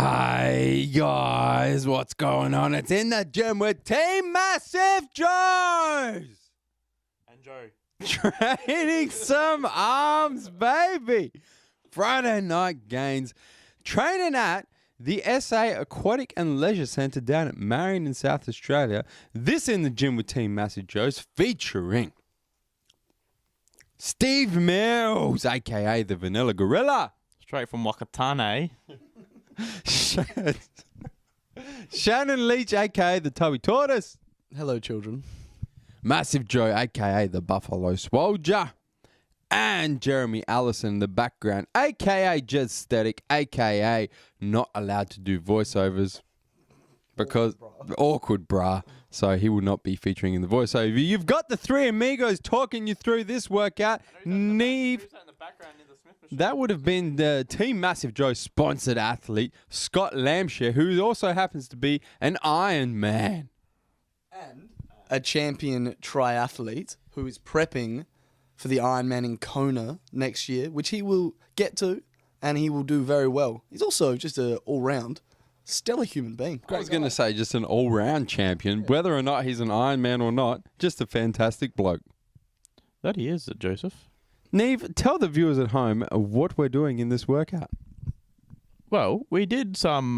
Hey guys, what's going on? It's in the gym with Team Massive Joes And Joe. training some arms, baby. Friday night gains, training at the SA Aquatic and Leisure Centre down at Marion in South Australia. This in the gym with Team Massive Joes featuring Steve Mills, aka the Vanilla Gorilla. Straight from Wakatane. Shannon Leach, aka the Tubby Tortoise. Hello, children. Massive Joe, aka the Buffalo Soldier. And Jeremy Allison in the background, aka Jetsthetic, aka not allowed to do voiceovers because awkward brah. So he will not be featuring in the voiceover. You've got the three amigos talking you through this workout. Neve. That would have been the Team Massive Joe sponsored athlete, Scott Lambshire, who also happens to be an Iron Man. And a champion triathlete who is prepping for the Ironman in Kona next year, which he will get to, and he will do very well. He's also just an all-round stellar human being. I was going to say just an all-round champion, whether or not he's an Iron Man or not, just a fantastic bloke. That he is, Joseph. Neve, tell the viewers at home what we're doing in this workout. Well, we did some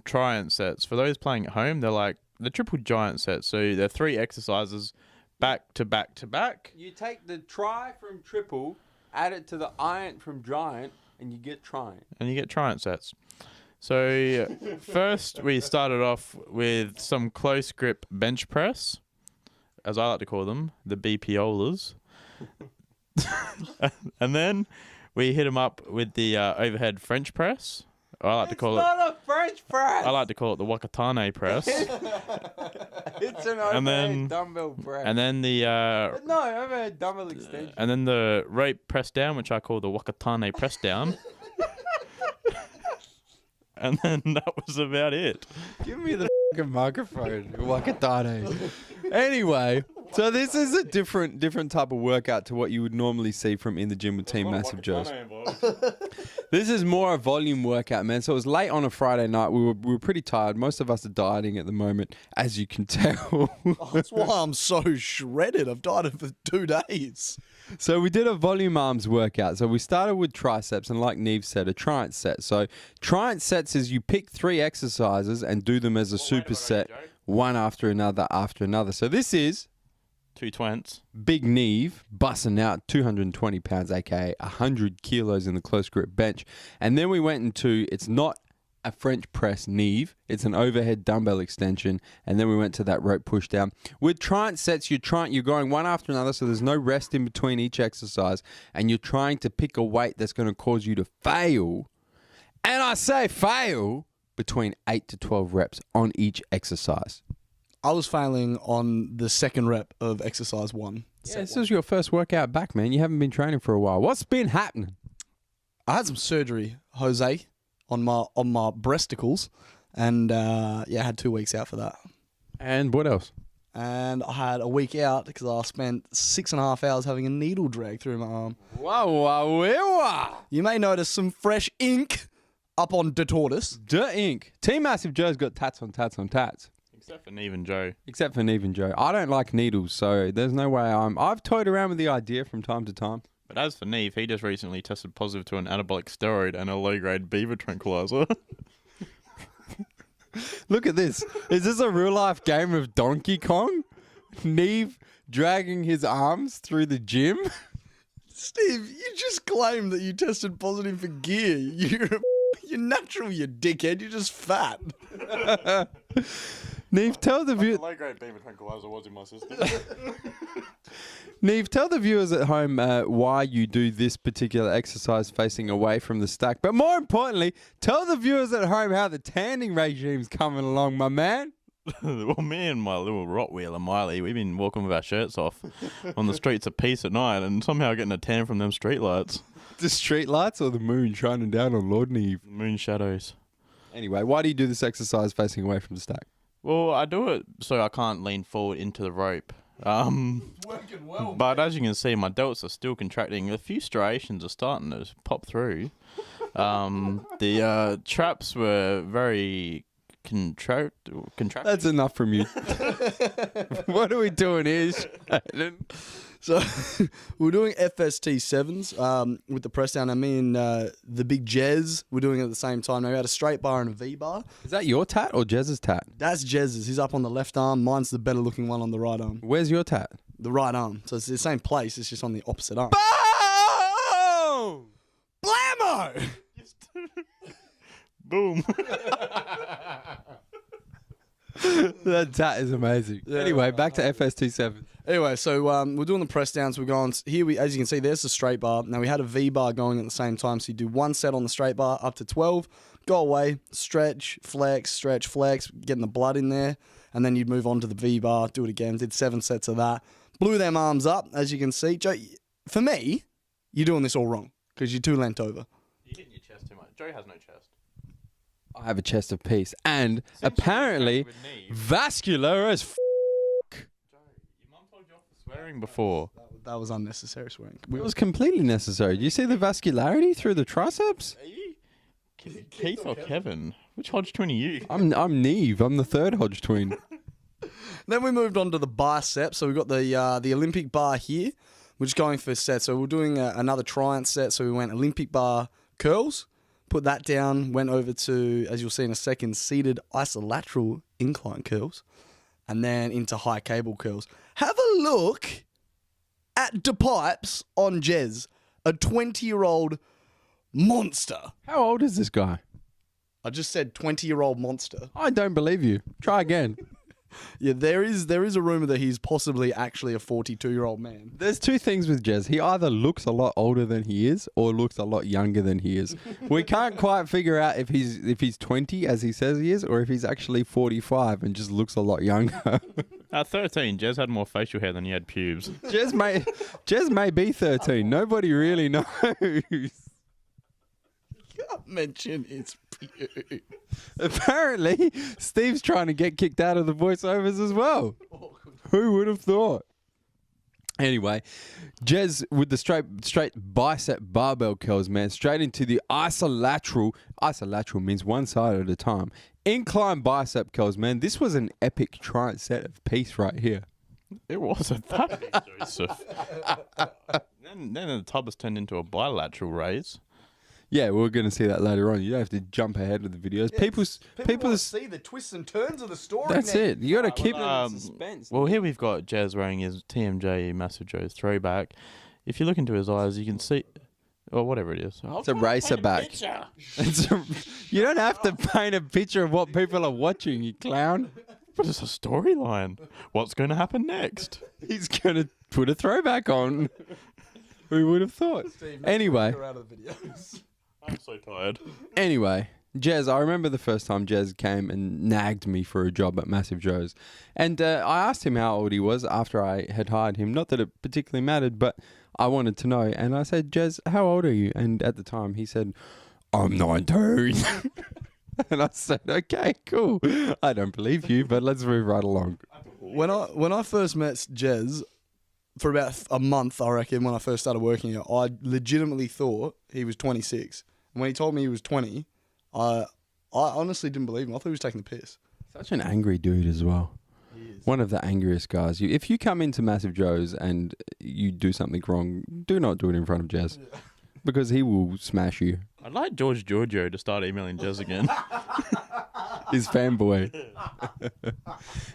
triant sets. For those playing at home, they're like the triple giant sets. So they're 3 exercises back to back to back. You take the tri from triple, add it to the iron from giant, and you get triant. And you get triant sets. So first we started off with some close grip bench press, as I like to call them, the BPOLas. And then we hit them up with the overhead French press. I like to call It's not a French press. I like to call it the Wakatane press. It's an overhead dumbbell press. And then the no, overhead dumbbell extension. and then the rope press down, which I call the Wakatane press down. And then that was about it. Give me the fucking microphone, Wakatane. Anyway, so this is a different type of workout to what you would normally see from in the gym with Team Massive Joes. This is more a volume workout, man. So it was late on a Friday night. We were pretty tired. Most of us are dieting at the moment, as you can tell. That's why I'm so shredded. I've dieted for 2 days. So we did a volume arms workout. So we started with triceps, and like Neve said, a triant set. So triant sets is you pick 3 exercises and do them as a superset, one after another after another. So this is 2 twents. Big Neve busting out 220 pounds, aka 100 kilos in the close grip bench. And then we went into, it's not a French press Neve, it's an overhead dumbbell extension. And then we went to that rope push down. With triant sets, you're going one after another, so there's no rest in between each exercise. And you're trying to pick a weight that's going to cause you to fail. And I say fail between 8 to 12 reps on each exercise. I was failing on the second rep of exercise 1. Yeah, this is your first workout back, man. You haven't been training for a while. What's been happening? I had some surgery, Jose, on my breasticles, and I had 2 weeks out for that. And what else? And I had a week out because I spent 6.5 hours having a needle drag through my arm. Wow. You may notice some fresh ink up on the tortoise. The ink. Team Massive Joe's got tats on tats on tats. Except for Neve and Joe. Except for Neve and Joe. I don't like needles, so there's no way I've toyed around with the idea from time to time. But as for Neve, he just recently tested positive to an anabolic steroid and a low-grade beaver tranquilizer. Look at this. Is this a real-life game of Donkey Kong? Neve dragging his arms through the gym? Steve, you just claimed that you tested positive for gear. You're natural, you dickhead. You're just fat. Neve, tell the viewers. Low-grade beaver tranquilizer was in my system. Neve, tell the viewers at home why you do this particular exercise facing away from the stack. But more importantly, tell the viewers at home how the tanning regime's coming along, my man. Well, me and my little Rottweiler, Miley, we've been walking with our shirts off on the streets of Peace at night and somehow getting a tan from them street lights. The street lights or the moon shining down on Lord Neve? Moon shadows. Anyway, why do you do this exercise facing away from the stack? Well, I do it so I can't lean forward into the rope. Working well. But as you can see, my delts are still contracting. A few striations are starting to pop through. The traps were very contracted. That's enough from you. What are we doing here, Shayden? So we're doing FST 7s with the press down, and me and the big Jez we're doing it at the same time. Now we had a straight bar and a V bar. Is that your tat or Jez's tat? That's Jez's. He's up on the left arm. Mine's the better looking one on the right arm. Where's your tat? The right arm. So it's the same place. It's just on the opposite arm. Boom! Blammo! Boom. That tat is amazing. Anyway, back to FST7. Anyway, so we're doing the press downs. We're going here. As you can see, there's the straight bar. Now we had a V bar going at the same time. So you do one set on the straight bar up to 12, go away, stretch, flex, getting the blood in there, and then you'd move on to the V bar, do it again. Did 7 sets of that. Blew them arms up, as you can see. Joe, for me, you're doing this all wrong because you're too leant over. You're hitting your chest too much. Joe has no chest. I have a chest of peace, and apparently vascular as Joe, your mum told you off for swearing before. That was unnecessary swearing. It was completely necessary. Do you see the vascularity through the triceps? Are you Keith or Kevin? Which Hodge twin are you? I'm Neve. I'm the third Hodge twin. Then we moved on to the bicep. So we've got the Olympic bar here, which is going for set. So we're doing another Triumph set. So we went Olympic bar curls, put that down, went over to, as you'll see in a second, seated isolateral incline curls, and then into high cable curls. Have a look at the pipes on Jez, a 20-year-old monster. How old is this guy? I just said 20-year-old monster. I don't believe you. Try again. Yeah, there is a rumor that he's possibly actually a 42-year-old man. There's two things with Jez. He either looks a lot older than he is or looks a lot younger than he is. We can't quite figure out if he's 20 as he says he is or if he's actually 45 and just looks a lot younger. At 13, Jez had more facial hair than he had pubes. Jez may be 13. Nobody really knows. Can't mention his pew. Apparently, Steve's trying to get kicked out of the voiceovers as well. Who would have thought? Anyway, Jez with the straight bicep barbell curls, man, straight into the isolateral. Isolateral means one side at a time. Incline bicep curls, man. This was an epic Triumph set of peace right here. It wasn't that big, Joseph. then the tub has turned into a bilateral raise. Yeah, we're going to see that later on. You don't have to jump ahead with the videos. People want to see the twists and turns of the story. That's now. it. You got to keep them in suspense. Well, here we've got Jez wearing his TMJ Massive Joe's throwback. If you look into his eyes, you can see, or whatever it is. It's a racer back. You don't have to paint a picture of what people are watching, you clown. But it's a storyline. What's going to happen next? He's going to put a throwback on. Who would have thought? Anyway. Out of the videos. I'm so tired. Anyway, Jez, I remember the first time Jez came and nagged me for a job at Massive Joe's. And I asked him how old he was after I had hired him. Not that it particularly mattered, but I wanted to know. And I said, Jez, how old are you? And at the time he said, I'm 19. And I said, okay, cool. I don't believe you, but let's move right along. When I first met Jez, for about a month, I reckon, when I first started working here, I legitimately thought he was 26. And when he told me he was 20, I honestly didn't believe him. I thought he was taking the piss. Such an angry dude as well. He is. One of the angriest guys. If you come into Massive Joe's and you do something wrong, do not do it in front of Jez. Yeah. Because he will smash you. I'd like George Giorgio to start emailing Jez again. His fanboy.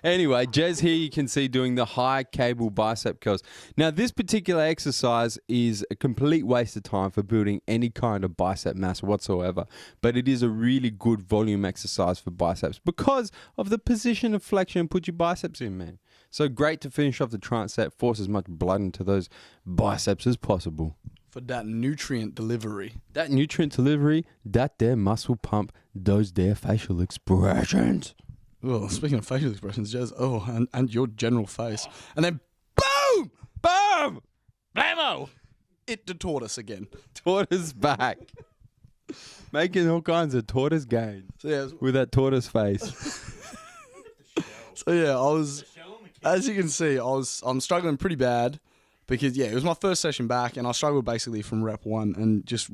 Anyway, Jez here you can see doing the high cable bicep curls. Now, this particular exercise is a complete waste of time for building any kind of bicep mass whatsoever. But it is a really good volume exercise for biceps because of the position of flexion put your biceps in, man. So great to finish off the Triumph set, force as much blood into those biceps as possible. For that nutrient delivery. That nutrient delivery, that there muscle pump, those there facial expressions. Well, speaking of facial expressions, Jez, and your general face. And then, boom! Boom! Blammo! It the tortoise again. Tortoise back. Making all kinds of tortoise gains So yeah, with that tortoise face. as you can see, I'm struggling pretty bad because, yeah, it was my first session back and I struggled basically from rep 1 and just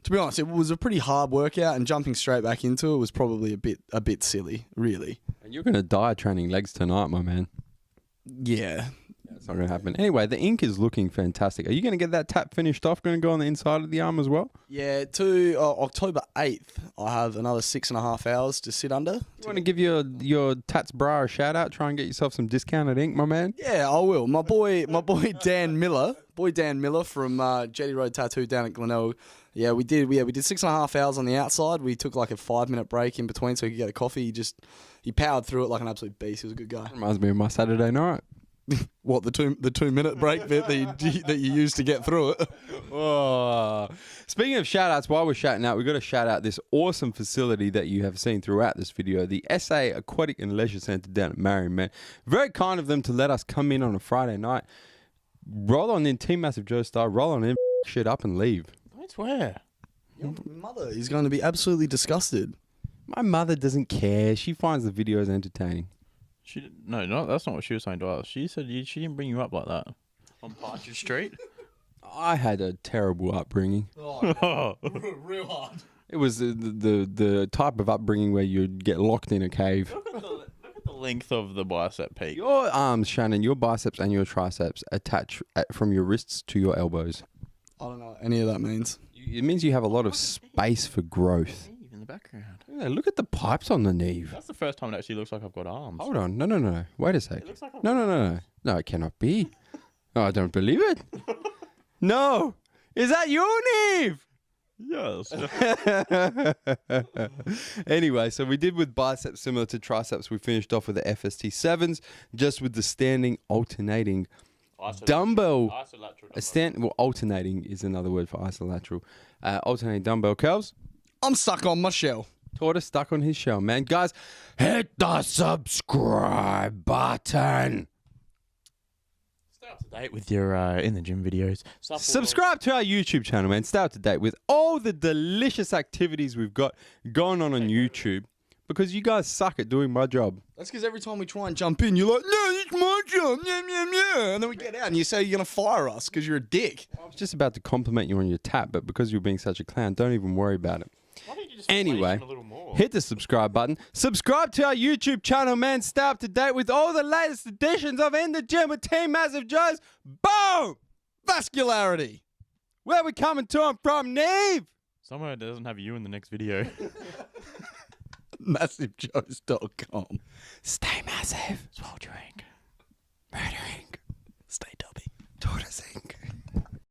To be honest, it was a pretty hard workout, and jumping straight back into it was probably a bit silly, really. And you're going to die training legs tonight, my man. Yeah. That's not going to happen. Anyway, the ink is looking fantastic. Are you going to get that tap finished off? Going to go on the inside of the arm as well? Yeah, to October 8th, I have another 6.5 hours to sit under. You want to give your Tats bra a shout out? Try and get yourself some discounted ink, my man? Yeah, I will. My boy Dan Miller from Jetty Road Tattoo down at Glenelg. Yeah, we did 6.5 hours on the outside. We took like a 5-minute break in between so he could get a coffee. He powered through it like an absolute beast. He was a good guy. Reminds me of my Saturday night. What, the 2-minute break bit that you used to get through it? Oh. Speaking of shout outs, while we're shouting out, we've got to shout out this awesome facility that you have seen throughout this video, the SA Aquatic and Leisure Centre down at Marion, man. Very kind of them to let us come in on a Friday night, roll on in Team Massive Joe style, roll on in, shit up and leave. I swear. Your mother is going to be absolutely disgusted. My mother doesn't care. She finds the videos entertaining. That's not what she was saying to us. She said she didn't bring you up like that on Partridge Street. I had a terrible upbringing. Oh, real hard. It was the type of upbringing where you'd get locked in a cave. Look at the length of the bicep peak. Your arms, Shannon, your biceps and your triceps attach from your wrists to your elbows. I don't know what any of that means. It means you have a lot of space for growth. In the background. Yeah, look at the pipes on the knee. That's the first time it actually looks like I've got arms. Hold on. No. Wait a sec. It looks like I've No. No, it cannot be. Oh, I don't believe it. No. Is that your Neve? Yes. Anyway, so we did with biceps similar to triceps. We finished off with the FST7s, just with the standing alternating dumbbell. Alternating is another word for isolateral. Alternating dumbbell curls. I'm stuck on my shell. Tortoise stuck on his shell, man. Guys, hit the subscribe button. Stay up to date with your in the gym videos. Subscribe to our YouTube channel, man. Stay up to date with all the delicious activities we've got going on YouTube, because you guys suck at doing my job. That's because every time we try and jump in, you're like, no, it's my job. Yeah. And then we get out and you say you're going to fire us because you're a dick. I was just about to compliment you on your tap, but because you're being such a clown, don't even worry about it. Why don't you just Anyway, a little more? hit the subscribe button. Subscribe to our YouTube channel, man. Stay up to date with all the latest editions of In the Gym with Team Massive Joe's. Boom! Vascularity. Where we coming to 'em from, Neve? Somewhere that doesn't have you in the next video. MassiveJoes.com. Stay massive. Swole drink. Murdering. Stay dubby. Tortoising.